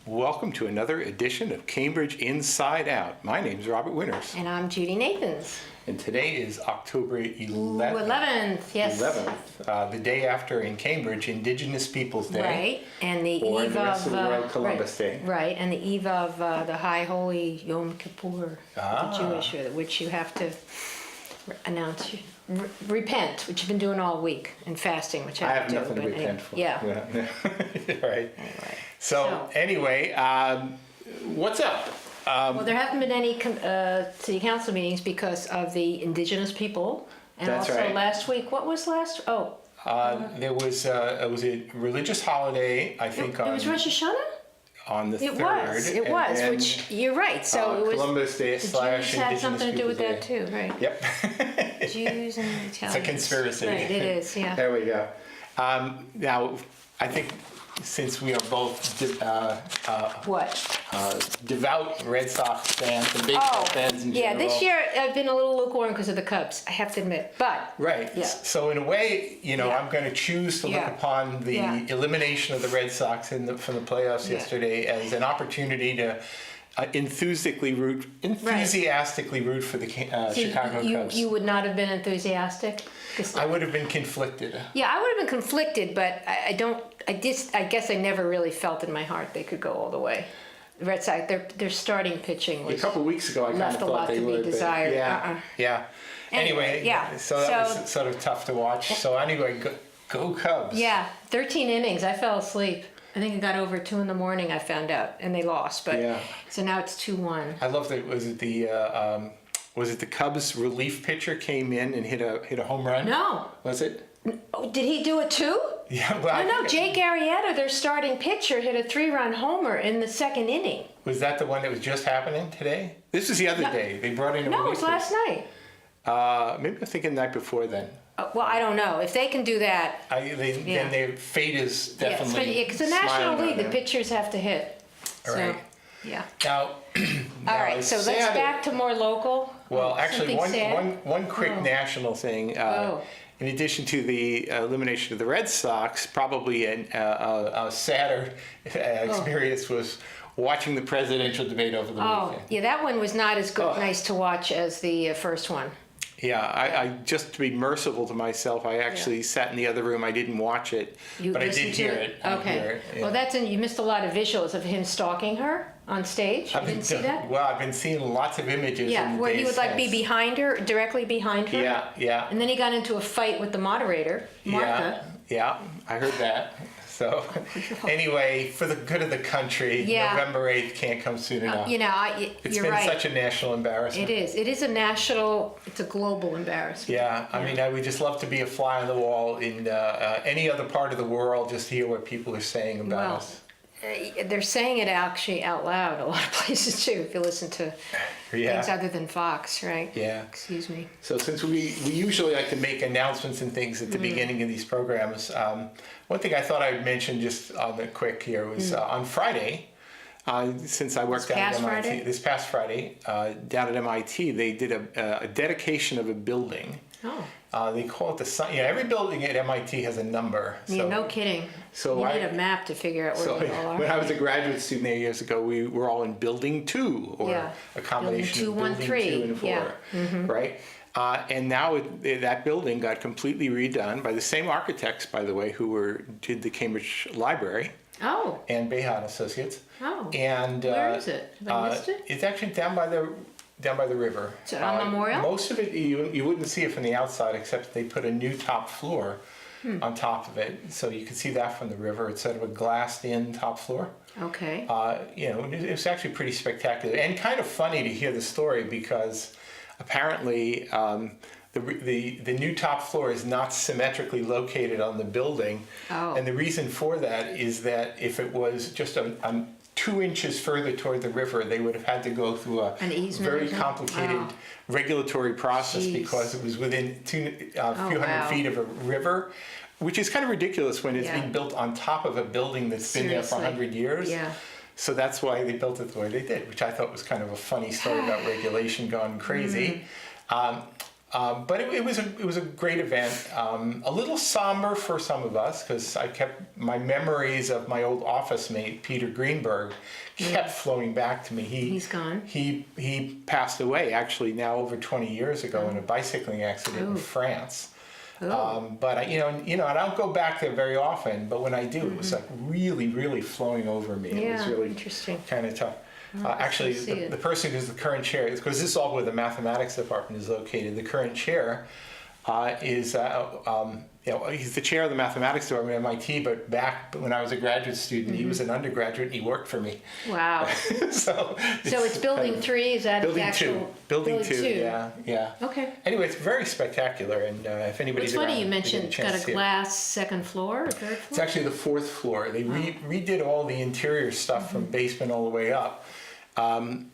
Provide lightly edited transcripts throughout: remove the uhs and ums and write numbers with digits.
Welcome to another edition of Cambridge Inside Out. My name is Robert Winters. And I'm Judy Nathans. And today is October 11th. 11th, yes. 11th, the day after in Cambridge, Indigenous Peoples Day. Right, and the or eve the rest of the world, Columbus Day. Right, and the eve of the High Holy Yom Kippur, the Jewish, which you have to announce, repent, which you've been doing all week, and fasting, which I have nothing to repent for. Yeah. Right. Anyway. So anyway, what's up? Well, there haven't been any city council meetings because of the indigenous people. And That's also right. last week, what was last? Oh. There was it was a religious holiday, I think, It was Rosh Hashanah? on the 3rd. It was, and which you're right. So it was. Columbus Day / The Jews Indigenous had something to do with Peoples that Day. too, right? Yep. Jews and Italians. It's a conspiracy. Right, it is, yeah. There we go. Now, I think since we are both devout Red Sox fans and baseball fans in yeah, general. this year I've been a little lukewarm because of the Cubs, I have to admit. But Right. Yeah. So in a way, Yeah. I'm going to choose to look Yeah. upon the Yeah. elimination of the Red Sox from the playoffs Yeah. yesterday as an opportunity to enthusiastically root for the Chicago Cubs. You would not have been enthusiastic? I would have been conflicted. Yeah, I would have been conflicted, but I guess I never really felt in my heart they could go all the way. The Red Sox, their starting pitching A was couple weeks ago, I kind of left a thought lot they to be would. But desired. yeah. Anyway, yeah. So that was sort of tough to watch. So anyway, go Cubs. Yeah, 13 innings. I fell asleep. I think it got over 2 a.m. I found out, and they lost. But Yeah. so now it's 2-1. I love that. Was it the Cubs relief pitcher came in and hit a home run? No. Was it? Oh, did he do it too? Yeah. Well, No, Jake Arrieta, their starting pitcher, hit a 3-run homer in the 2nd inning. Was that the one that was just happening today? This was the other day. They brought in a No, it relief was last night. Maybe I'm thinking the night before then. Well, I don't know. If they can do that, Then their fate is definitely. yeah, because the National smiling League, on the them. pitchers have to hit. All right. Yeah. Now. All right, so let's back to more local. Well, actually, Something sad? one quick national thing. In addition to the elimination of the Red Sox, probably a sadder experience was watching the presidential debate over the weekend. Yeah, that one was not as good, nice to watch as the first one. Yeah, I just to be merciful to myself, I actually sat in the other room. I didn't watch it, but I did hear it. Okay. Well, you missed a lot of visuals of him stalking her on stage. You didn't see that? Well, I've been seeing lots of images. Yeah, where he would be behind her, directly behind her. Yeah. And then he got into a fight with the moderator, Martha. Yeah, I heard that. So, anyway, for the good of the country, November 8th can't come soon enough. You're It's been right. such a national embarrassment. It is. It is it's a global embarrassment. Yeah, I mean, I would just love to be a fly on the wall in any other part of the world, just to hear what people are saying about us. They're saying it actually out loud a lot of places too, if you listen to things other than Fox, right? Yeah. Excuse me. So since we usually like to make announcements and things at the beginning of these programs, one thing I thought I'd mention just on the quick here was on Friday, since I worked down at MIT, this past Friday, down at MIT, they did a dedication of a building. Oh. They call it the sun. Every building at MIT has a number. Yeah, no kidding. So you need a map to figure out where they all are. When I was a graduate student there years ago, we were all in Building 2, or a combination of Building 2 and 4, right? And now that building got completely redone by the same architects, by the way, who did the Cambridge Library. Oh. And Behan Associates. Oh. And where is it? Have I missed it? It's actually down by the river. Is it on Memorial? Most of it, you wouldn't see it from the outside, except they put a new top floor on top of it. So you can see that from the river. It's sort of a glassed-in top floor. Okay. It's actually pretty spectacular and kind of funny to hear the story because apparently the new top floor is not symmetrically located on the building. Oh. And the reason for that is that if it was just 2 inches further toward the river, they would have had to go through a very complicated regulatory process because it was within a few hundred feet of a river, which is kind of ridiculous when it's being built on top of a building that's been there for 100 years. Yeah. So that's why they built it the way they did, which I thought was kind of a funny story about regulation gone crazy. But it was a great event. A little somber for some of us because I kept my memories of my old office mate Peter Greenberg kept flowing back to me. He's gone. He passed away actually now over 20 years ago in a bicycling accident in France. But I don't go back there very often. But when I do, it was like really flowing over me. It was really interesting. Kind of tough. Actually, the person who's the current chair, because this is all where the mathematics department is located. The current chair is, he's the chair of the mathematics department at MIT. But back when I was a graduate student, he was an undergraduate and he worked for me. Wow. so it's building 3. Is that building the actual 2? Building 2. Yeah. Okay. Anyway, it's very spectacular, and if anybody's around, it's funny you mentioned got a glass second floor, or third floor. It's actually the 4th floor. They redid all the interior stuff from basement all the way up. And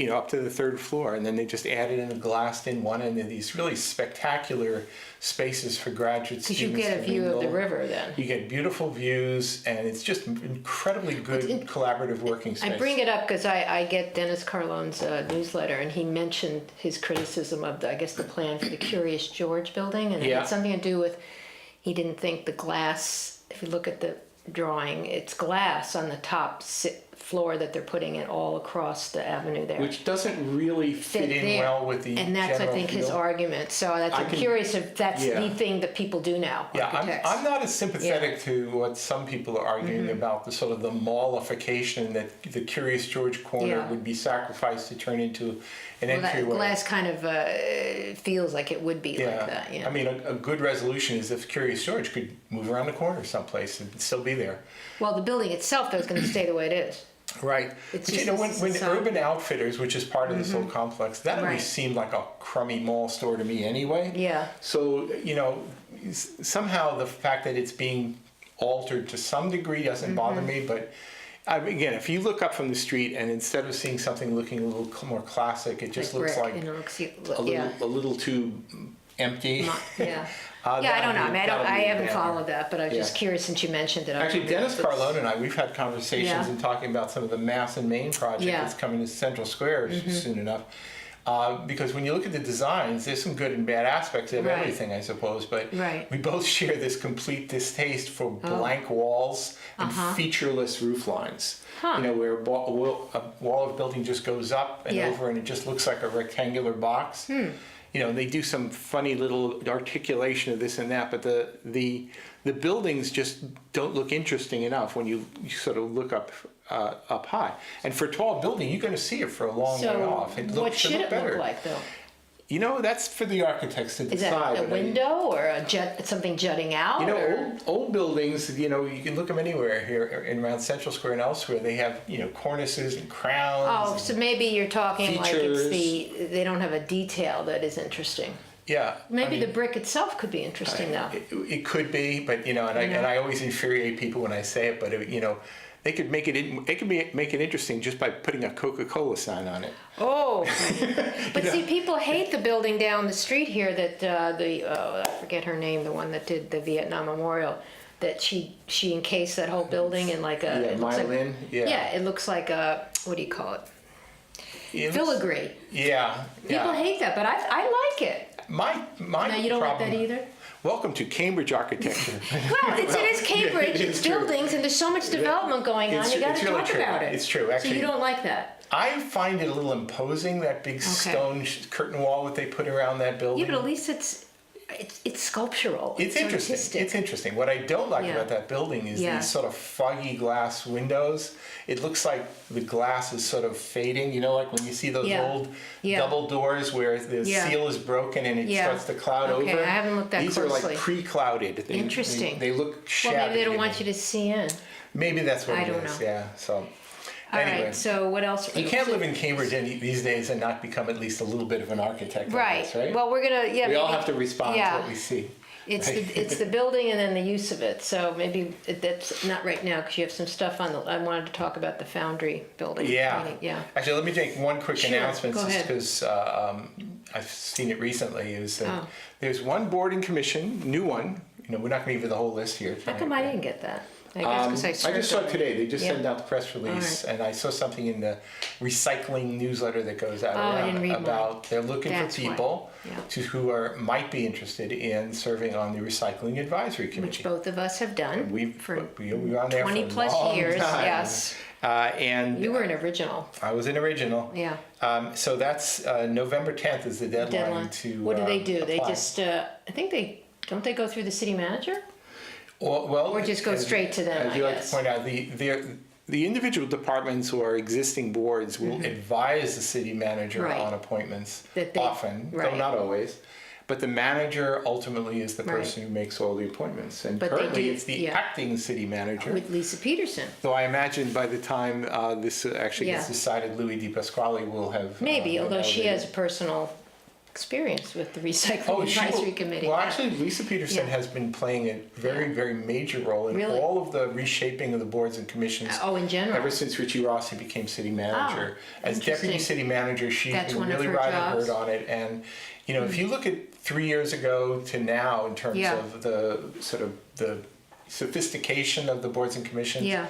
up to the 3rd floor, and then they just added in a glassed-in one, and then these really spectacular spaces for graduate students. Because you get a view of the river, then you get beautiful views, and it's just incredibly good collaborative working space. I bring it up because I get Dennis Carlone's newsletter, and he mentioned his criticism of the plan for the Curious George building, and it had something to do with he didn't think the glass. If you look at the drawing, it's glass on the top floor that they're putting it all across the avenue there, which doesn't really fit in well with the and that's I think his argument. So I'm curious if that's the thing that people do now. I'm not as sympathetic to what some people are arguing about the sort of the mallification that the Curious George corner would be sacrificed to turn into an entryway. That glass kind of feels like it would be like that. Yeah. I mean, a good resolution is if Curious George could move around the corner someplace and still be there. Well, the building itself though is going to stay the way it is. Right. But when Urban Outfitters, which is part of this whole complex, that always seemed like a crummy mall store to me anyway. Yeah. So, somehow the fact that it's being altered to some degree doesn't bother me, but again, if you look up from the street and instead of seeing something looking a little more classic, it just looks like a little too empty. I don't know. I haven't followed that, but I was just curious since you mentioned it. Actually, Dennis Carlone and we've had conversations and talking about some of the Mass and Main project that's coming to Central Square soon enough. Because when you look at the designs, there's some good and bad aspects of everything, I suppose. But we both share this complete distaste for blank walls and featureless roof lines. Where a wall of building just goes up and over, and it just looks like a rectangular box. They do some funny little articulation of this and that, but the buildings just don't look interesting enough when you sort of look up high. And for a tall building, you're going to see it for a long way off. What should it look like, though? That's for the architects to decide. Is that a window or something jutting out? Old buildings, you can look them anywhere here around Central Square and elsewhere. They have, cornices and crowns. Oh, so maybe you're talking features. Like they don't have a detail that is interesting. Yeah. Maybe the brick itself could be interesting, though. It could be, but, and I always infuriate people when I say it, but, they could make it interesting just by putting a Coca-Cola sign on it. Oh, but see, people hate the building down the street here that I forget her name, the one that did the Vietnam Memorial, that she encased that whole building in like a myelin. It looks like a, what do you call it? Filigree. Yeah. People hate that, but I like it. My no, you don't like that either? Welcome to Cambridge architecture. Well, it is Cambridge. It's buildings, and there's so much development going on. You got to talk about it. It's true. Actually, so you don't like that? I find it a little imposing, that big stone curtain wall that they put around that building. Yeah, but at least it's sculptural. It's interesting. Artistic. It's interesting. What I don't like about that building is these sort of foggy glass windows. It looks like the glass is sort of fading. Like when you see those old double doors where the seal is broken and it starts to cloud over. Okay, I haven't looked that closely. These are like pre-clouded. Interesting. They look shabby. Well, maybe they don't want you to see in. Maybe that's what it is. I don't know. Yeah. So. All anyway, right, so what else? You can't live in Cambridge these days and not become at least a little bit of an architect. Right. Like this, right? Well, we're gonna. Yeah. We all have to respond to what we see. It's the building and then the use of it. So maybe that's not right now because you have some stuff on I wanted to talk about the Foundry building. Yeah. Yeah. Actually, let me make one quick announcement because I've seen it recently. Is that there's one board and commission, new one. We're not going to give you the whole list here. How come I didn't get that? I guess because I just saw it today. They just Yeah. sent out the press release, and I saw something in the recycling newsletter that goes out I didn't read about they're looking That's for why. people Yeah. who might be interested in serving on the recycling advisory committee. Which both of us have done. We were on there 20 for a plus long years. time. Yes. And You were an original. I was an original. Yeah. So that's November 10th is the deadline to. What do they do? They apply. just, I think don't they go through the city manager? Well, Or just go straight to them, As you I like guess. to point out, the individual departments or existing boards will advise the city manager Right. on appointments That they- often, though right. not always. But the manager ultimately is the Right. person who makes all the appointments. And But they currently do- it's the yeah. acting city manager. With Lisa Peterson. Though I imagine by the time this actually gets Yeah. decided, Louis DePasquale will have. Maybe, although she has a validated. personal experience with the recycling She advisory will- committee. Well, Yeah. actually, Lisa Peterson Yeah. has been playing a very, very major role in Really? all of the reshaping of the boards and commissions. Oh, in general. Ever since Richie Rossi became city manager. As deputy interesting. city manager, she's That's been one of really her riding jobs. herd on it. And, if you look at 3 years ago to now in terms Yeah. of the sort of the sophistication of the boards and commissions, Yeah.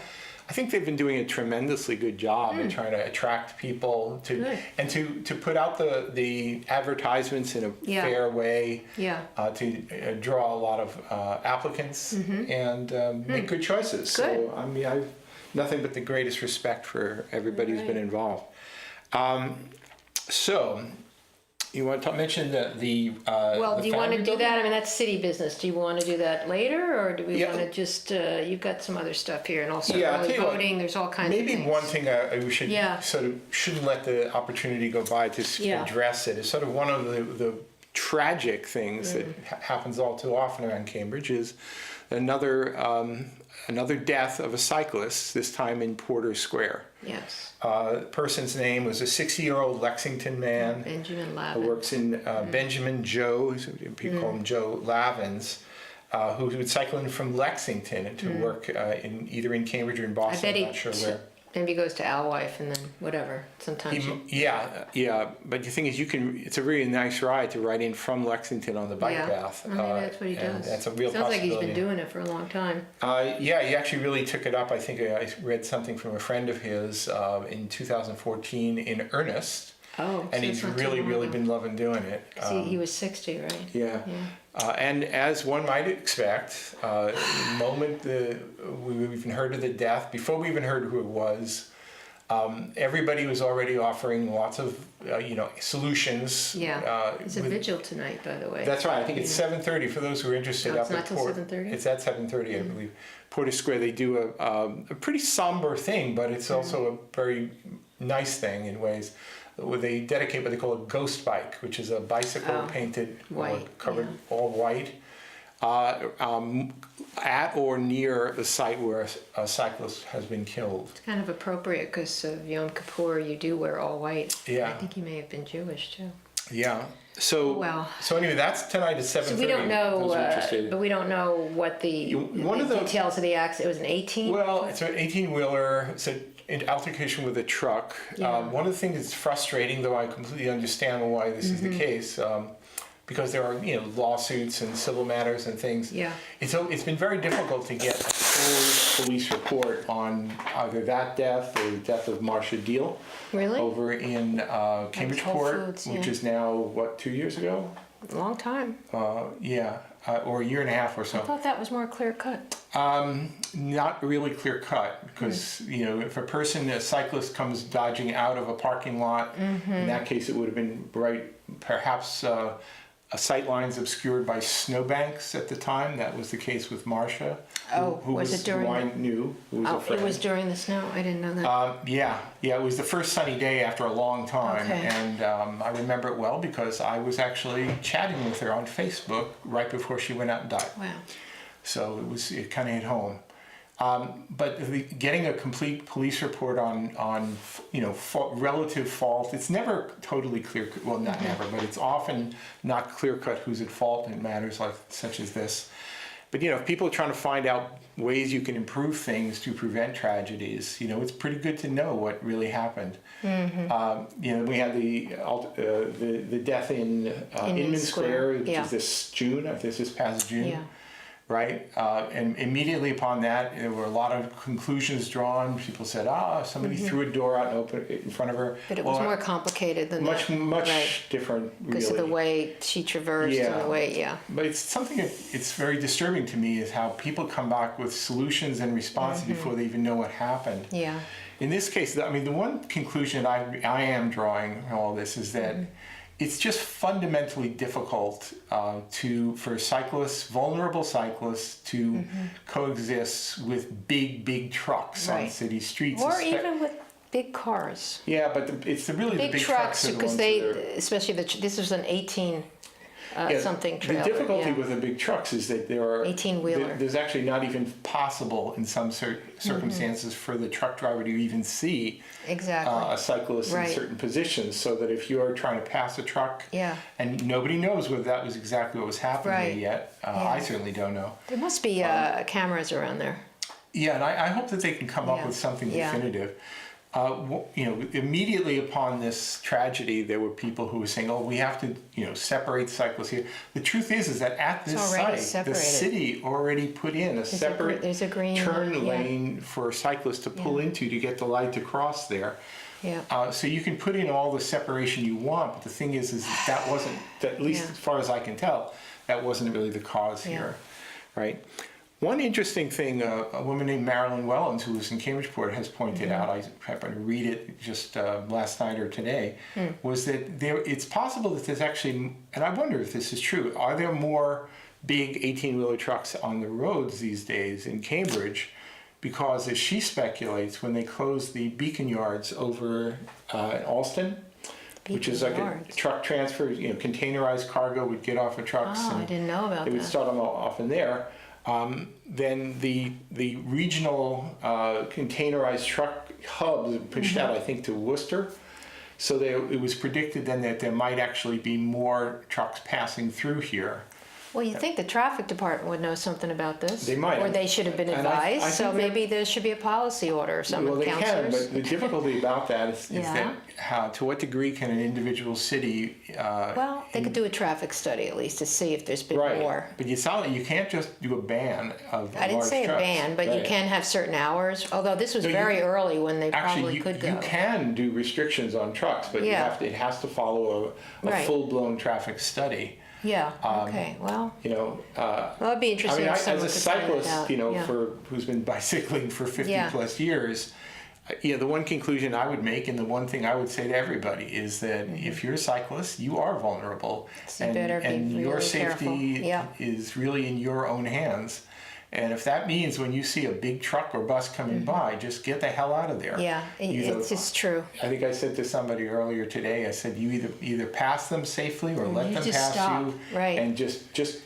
I think they've been doing a tremendously good job in trying to attract people Good. and to put out the advertisements in a Yeah. fair way, Yeah. to draw a lot of applicants and make good choices. Good. So I mean, I've nothing but the greatest respect for everybody who's been involved. So you want to mention the Well, the do you want to foundry do building? that? I mean, that's city business. Do you want to do that later, or do we Yeah. want to just, you've got some other stuff here, and also Yeah, I'll early tell you what, voting, there's all kinds of Maybe things. one thing we should Yeah. shouldn't let the opportunity go by to Yeah. address it is sort of one of the tragic things that happens all too often around Cambridge is another death of a cyclist, this time in Porter Square. Yes, The person's name was a 60-year-old Lexington man Benjamin who Lavin. works in Benjamin Joe, people call him Joe Lavins, who would cycle in from Lexington to work either in Cambridge or in I Boston. bet I'm not sure where. maybe he goes to Alewife and then whatever, sometimes. Yeah. But the thing is, it's a really nice ride to ride in from Lexington on the bike path. Maybe that's what he and does. That's a real Sounds like he's possibility. been doing it for a long time. Yeah, he actually really took it up. I think I read something from a friend of his in 2014 in earnest. Oh, And so he's it's not too really, long really ago. been loving doing it. He was 60, right? Yeah. And as one might expect, the moment we even heard of the death, before we even heard who it was, everybody was already offering lots of, solutions. Yeah. It's a vigil tonight, by the way. That's right. I think it's 7:30 for those who are interested. Oh, it's up not at till 7:30? It's at 7:30, I believe. Porter Square. They do a pretty somber thing, but it's also a very nice thing in ways. Where they dedicate what they call a ghost bike, which is a bicycle painted or White, covered all white, at or near the site where a cyclist has been killed. It's kind of appropriate because of Yom Kippur, you do wear all white. Yeah. I think he may have been Jewish too. Yeah. So Wow. So anyway, that's tonight at 7:30. So we don't know, those interested. but we don't know what the one of the- details of the accident. It was an 18? Well, it's an 18-wheeler. It's an altercation with a truck. Yeah. One of the things that's frustrating, though I completely understand why this is the case, because there are lawsuits and civil matters and things. Yeah. It's been very difficult to get a full police report on either that death or the death of Marcia Deal Really? over in Whole Cambridgeport, Foods, which yeah. is now 2 years ago? Long time. Or a year and a half or so. I thought that was more clear cut. Not really clear cut because if a cyclist comes dodging out of a parking lot, in that case it would have been perhaps sight lines obscured by snowbanks at the time. That was the case with Marcia. Who was it during who I knew, who was a friend. It was during the snow. I didn't know that. Yeah, it was the first sunny day after a long time, Okay. and I remember it well because I was actually chatting with her on Facebook right before she went out and died. Wow. So it kind of hit home. But getting a complete police report on relative fault, it's never totally clear. Well, not never, but it's often not clear cut who's at fault in matters such as this. But if people are trying to find out ways you can improve things to prevent tragedies, it's pretty good to know what really happened. We had the death in Inman Square, which is this past June. Yeah. right? And immediately upon that, there were a lot of conclusions drawn. People said, somebody threw a door out and opened it in front of her. But it was more complicated than much, that. Much different, really. Because of the way she traversed and the way, But it's something that it's very disturbing to me is how people come back with solutions and responses before they even know what happened. Yeah. In this case, I mean, the one conclusion I am drawing from all this is that it's just fundamentally difficult for cyclists, vulnerable cyclists, to coexist with big trucks on city streets. Or even with big cars. Yeah, but it's really the big trucks are the because ones especially this was an 18 something trailer. The difficulty with the big trucks is that there are 18-wheeler. There's actually not even possible in some circumstances for the truck driver to even see a cyclist in certain positions. So that if you are trying to pass a truck, and nobody knows whether that was exactly what was happening yet, I certainly don't know. There must be cameras around there. Yeah, and I hope that they can come up with something definitive. Immediately upon this tragedy, there were people who were saying, we have to, separate cyclists here. The truth is that at this site, the city already put in a separate turn lane for cyclists to pull into to get the light to cross there. Yeah. So you can put in all the separation you want, but the thing is that wasn't, at least as far as I can tell, that wasn't really the cause here, right? One interesting thing, a woman named Marilyn Wellens, who was in Cambridgeport, has pointed out, I happened to read it just last night or today, was that it's possible that there's actually, and I wonder if this is true, are there more big 18-wheeler trucks on the roads these days in Cambridge? Because as she speculates, when they closed the beacon yards over Alston, which is like a truck transfer, containerized cargo would get off of trucks. Oh, I didn't know about that. They would start them off in there. Then the regional containerized truck hubs pushed out, I think, to Worcester. So it was predicted then that there might actually be more trucks passing through here. Well, you think the traffic department would know something about this? They might. Or they should have been advised. So maybe there should be a policy order or something. Well, they can, but the difficulty about that is that to what degree can an individual city... well, they could do a traffic study at least to see if there's been more. But you can't just do a ban of I didn't say trucks. A ban, but you can have certain hours. Although this was very early when they probably could go. You can do restrictions on trucks, but it has to follow a full-blown traffic study. Yeah. Okay. Well. Well, it'd be interesting. As a cyclist, who's been bicycling for 50 plus years, the one conclusion I would make, and the one thing I would say to everybody, is that if you're a cyclist, you are vulnerable, and your safety is really in your own hands. And if that means when you see a big truck or bus coming by, just get the hell out of there. Yeah, it's just true. I think I said to somebody earlier today, I said, you either pass them safely or let them pass you. Right. And just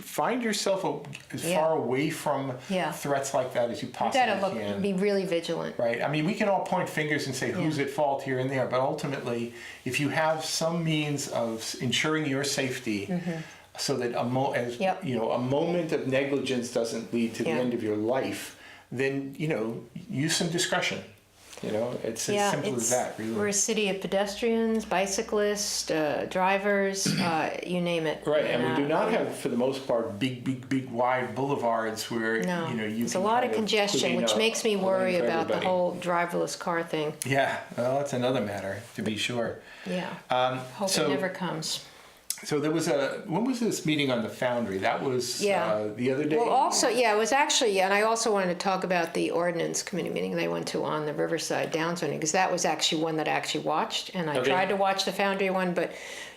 find yourself as far away from threats like that as you possibly can. Be really vigilant. Right. I mean, we can all point fingers and say who's at fault here and there, but ultimately, if you have some means of ensuring your safety, so that a moment of negligence doesn't lead to the end of your life, then use some discretion. It's as simple as that. Really, we're a city of pedestrians, bicyclists, drivers, you name it. Right, and we do not have, for the most part, big wide boulevards where there's a lot of congestion, which makes me worry about the whole driverless car thing. Yeah, well, that's another matter, to be sure. Yeah. Hope it never comes. So there was when was this meeting on the Foundry? That was the other day? Well, also, it was actually, and I also wanted to talk about the ordinance committee meeting they went to on the Riverside downzoning, because that was actually one that I actually watched, and I tried to watch the Foundry one, but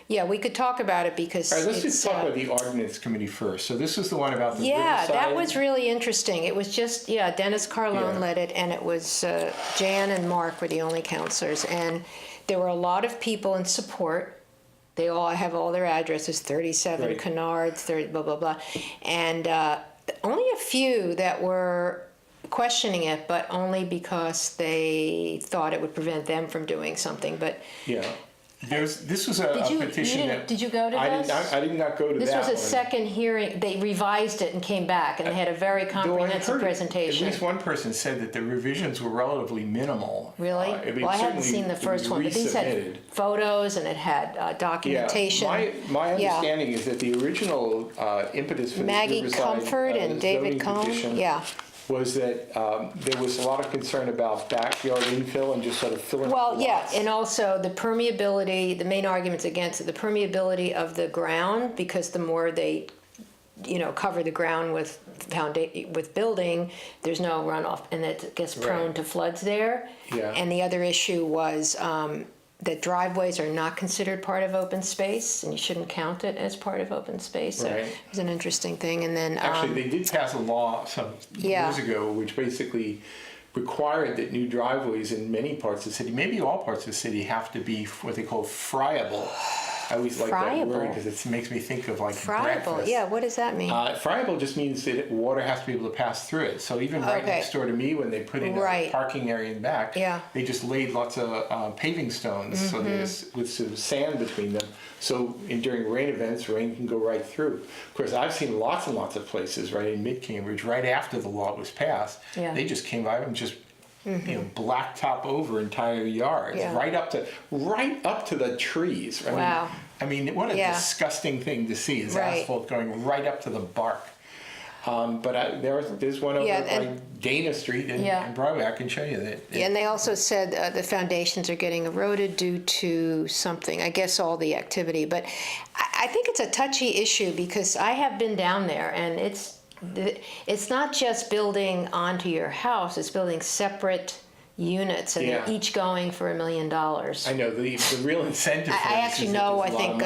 we could talk about it because all right, let's just talk about the ordinance committee first. So this was the one about the Riverside. That was really interesting. It was just, Dennis Carlone led it, and it was Jan and Mark were the only counselors, and there were a lot of people in support. They all have all their addresses, 37 Kennard, 30, blah, blah, blah. And only a few that were questioning it, but only because they thought it would prevent them from doing something. But This was a petition that... Did you go to this? I did not go to that This was a one. second hearing. They revised it and came back, and they had a very comprehensive presentation. At least one person said that the revisions were relatively minimal. Really? Well, I hadn't seen the first one, but these had photos and it had documentation. Yeah, my understanding is that the original impetus for Maggie this Comfort and David Cohn, was that there was a lot of concern about backyard infill and just sort of filling up the lots. And also the permeability, the main arguments against it, the permeability of the ground, because the more they, cover the ground with building, there's no runoff, and it gets prone to floods there. Yeah. And the other issue was that driveways are not considered part of open space, and you shouldn't count it as part of open space. So it was an interesting thing. And then actually, they did pass a law some years ago, which basically required that new driveways in many parts of the city, maybe all parts of the city, have to be what they call friable. I always like that word because it makes me think of like breakfast. Yeah, what does that mean? Friable just means that water has to be able to pass through it. So even right next door to me, when they put in a parking area in the back, they just laid lots of paving stones so with some sand between them. So during rain events, rain can go right through. Of course, I've seen lots and lots of places right in mid-Cambridge, right after the law was passed, they just came by and just blacktop over entire yards, right up to the trees. I mean, what a disgusting thing to see is asphalt going right up to the bark. But there's one over by Dana Street in Broadway. I can show you that. And they also said the foundations are getting eroded due to something, I guess all the activity. But I think it's a touchy issue because I have been down there, and it's not just building onto your house, it's building separate units, and they're each going for $1 million. I know the real incentive. I actually know. I think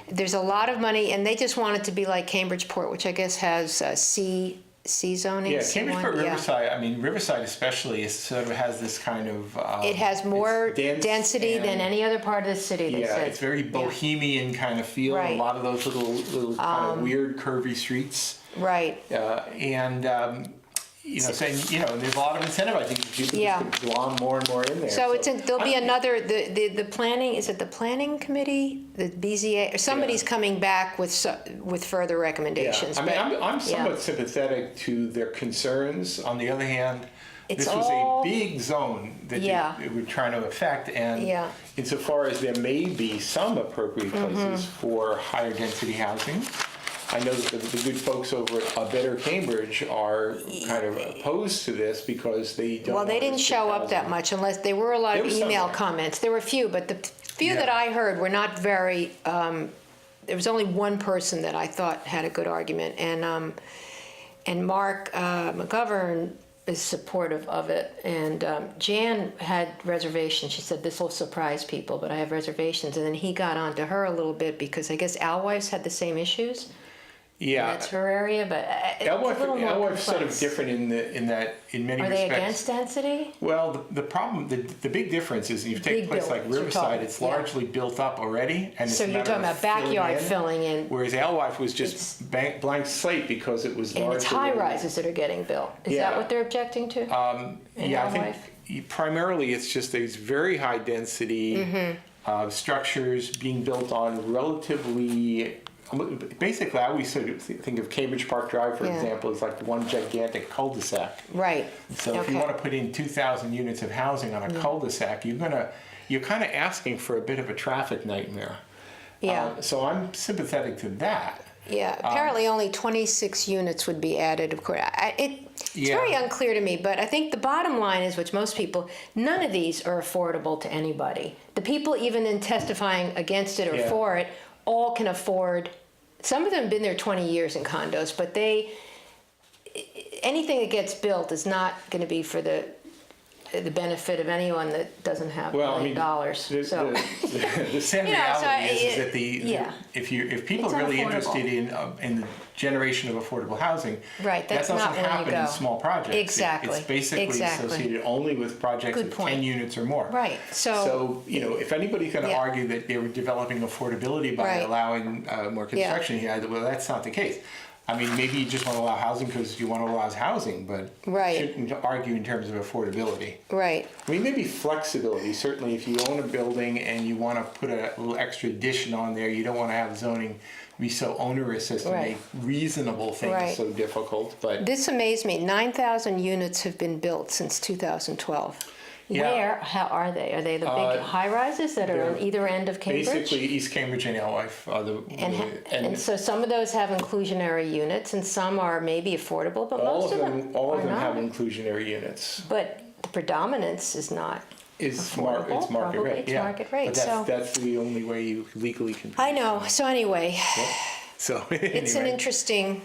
there's a lot of money, and they just want it to be like Cambridgeport, which I guess has C zoning. Yeah, Cambridgeport, Riverside. I mean, Riverside especially sort of has this kind of. It has more density than any other part of the city. They said. It's very bohemian kind of feel. A lot of those little kind of weird curvy streets. Right. Saying, there's a lot of incentive, I think, for people to glom more and more in there. So there'll be another, the planning, is it the planning committee, the BZA, or somebody's coming back with furder recommendations. I'm somewhat sympathetic to their concerns. On the other hand, this was a big zone that they were trying to affect, and insofar as there may be some appropriate places for higher density housing, I know that the good folks over at A Better Cambridge are kind of opposed to this because they don't. Well, they didn't show up that much, unless there were a lot of email comments. There were a few, but the few that I heard were not very. There was only one person that I thought had a good argument, and Mark McGovern is supportive of it, and Jan had reservations. She said, this will surprise people, but I have reservations. And then he got on to her a little bit because I guess Alewives had the same issues. Yeah, that's her area, but Alewives sort of different in that in many respects. Are they against density? Well, the problem, the big difference is you take a place like Riverside, it's largely built up already, and so you're talking about backyard filling in. Whereas Alewife was just blank slate because it was largely. And it's high rises that are getting built. Is that what they're objecting to? I think primarily it's just these very high density structures being built on relatively. Basically, I always sort of think of Cambridge Park Drive, for example, as like one gigantic cul-de-sac. Right. So if you want to put in 2,000 units of housing on a cul-de-sac, you're kind of asking for a bit of a traffic nightmare. Yeah. So I'm sympathetic to that. Yeah. Apparently, only 26 units would be added. Of course, it's very unclear to me. But I think the bottom line is, which most people, none of these are affordable to anybody. The people, even in testifying against it or for it, all can afford. Some of them have been there 20 years in condos, but anything that gets built is not going to be for the benefit of anyone that doesn't have $1 million. The sad reality is that if people are really interested in the generation of affordable housing, that doesn't happen in small projects. Exactly. It's basically associated only with projects of 10 units or more. Right. So if anybody's going to argue that they were developing affordability by allowing more construction here, well, that's not the case. I mean, maybe you just want to allow housing because you want to allow housing, but Right. shouldn't argue in terms of affordability. Right. I mean, maybe flexibility. Certainly, if you own a building and you want to put a little extra addition on there, you don't want to have zoning be so onerous as to Right. make reasonable things Right. so difficult. But This amazed me. 9,000 units have been built since 2012. Yeah. Where? How are they? Are they the big high-rises that are on either end of Cambridge? basically, East Cambridge and Alewife are And so some of those have inclusionary units, and some are maybe affordable, but all most of them are have not. inclusionary units. But the predominance is not. It's Affordable, it's market probably, rate. it's Yeah, market rate, But that's, so- that's the only way you legally can. I know. So anyway, So it's an anyway. interesting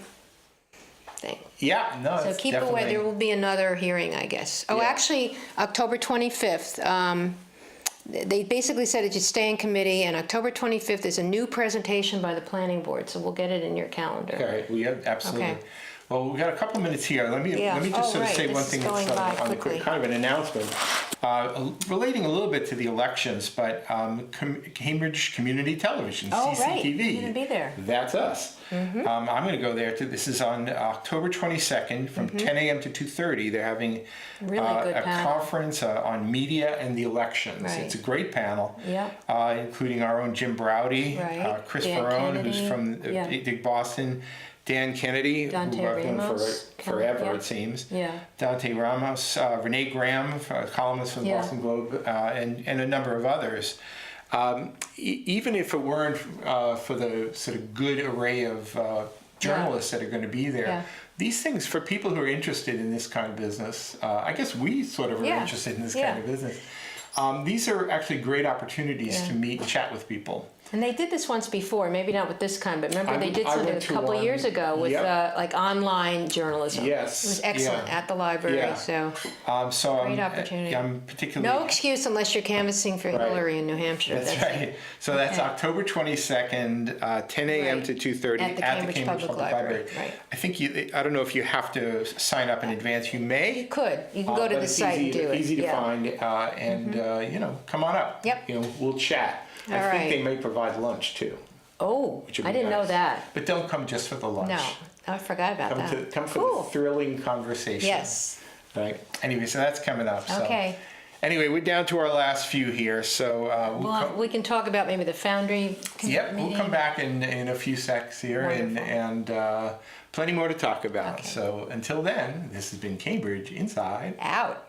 thing. Yeah, no. So it's keep away. definitely- There will be another hearing, I guess. Oh, Yeah. actually, October 25th. They basically said it should stay in committee, and October 25th is a new presentation by the planning board, so we'll get it in your calendar. All right, we have absolutely. Okay. Well, we've got a couple minutes here. Let me Yeah. just Oh, sort of right. say This one is thing going that's by on the quickly. kind of an announcement relating a little bit to the elections, but Cambridge Community Television, Oh, right. CCTV. You're gonna be there. That's us. I'm going to go there too. This is on October 22nd from 10 a.m. to 2:30. They're having Really good a panel. conference on media and the elections. Right. It's a great panel, Yeah. Including our own Jim Browdy, Right. Chris Dan Ferrone, who's Kennedy. from Yeah. Big Boston, Dan Kennedy, Dante who I've known Ramos. forever, Yeah. it seems. Yeah. Dante Ramos, Renee Graham, columnist for the Yeah. Boston Globe, and a number of others. Even if it weren't for the sort of good array of journalists that are going to be there, Yeah. these things, for people who are interested in this kind of business, I guess we sort of are Yeah. interested in this Yeah. kind of business. These are actually great opportunities Yeah. to meet and chat with people. And they did this once before, maybe not with this kind, but remember they did I something a went to couple one. years ago with Yep. like online journalism. Yes, It was excellent yeah. at the library, Yeah. so So Great opportunity. I'm particularly no excuse unless you're canvassing for Right. Hillary in New Hampshire. That's right. So that's Okay. October 22nd, 10 a.m. Right. to 2:30 At the Cambridge Public Library, right. I think I don't know if you have to sign up in advance. You may. You could. You can go to but the it's site and do it. Easy to Yeah. find, and come on up. Yep. We'll chat. I All think right. they may provide lunch too. Oh, Which would I be didn't know nice. that. But don't come just for the lunch. No, I forgot about that. Come for Cool. the thrilling conversation. Yes. Right. Anyway, so that's coming up. So. Okay. Anyway, we're down to our last few here, so Well, we can talk about maybe the Foundry Yep, meeting. we'll come back in a few secs here and plenty more to talk about. Okay. So until then, this has been Cambridge Inside. Out.